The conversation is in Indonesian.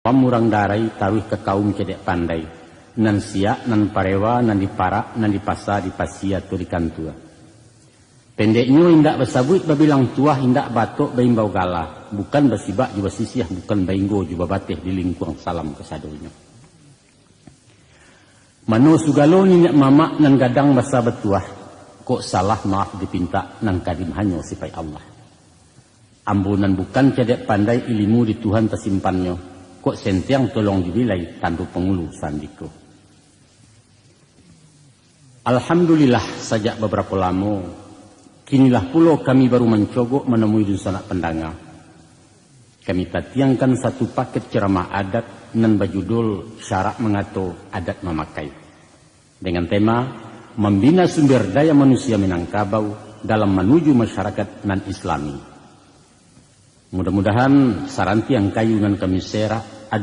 Murang darai taruh ke kaum cedek pandai nan siak nan parewa nan diparak nan dipasa dipasia tu dikantua pendeknya indak bersabut babilang tuah indak batok baimbau gala bukan bersibak juga sisiah bukan bainggo juga bateh di lingkuang salam kesadonya mano sugalo ninyak mamak nan gadang basa betuah kok salah maaf dipinta nan kadim hanyo sipai Allah ambunan bukan cedek pandai ilmu di Tuhan tersimpannya kok sentiang tolong dibilai tandu pengulu sandiko. Alhamdulillah sejak beberapa lama, kinilah pulau kami baru mencogok menemui dusanak pendanga. Kami tatiangkan satu paket ceramah adat nan berjudul Syarak Mengato Adat Memakai. Dengan tema Membina Sumber Daya Manusia Minangkabau dalam menuju masyarakat nan Islami. Mudah-mudahan saranti yang kayu nan kami serak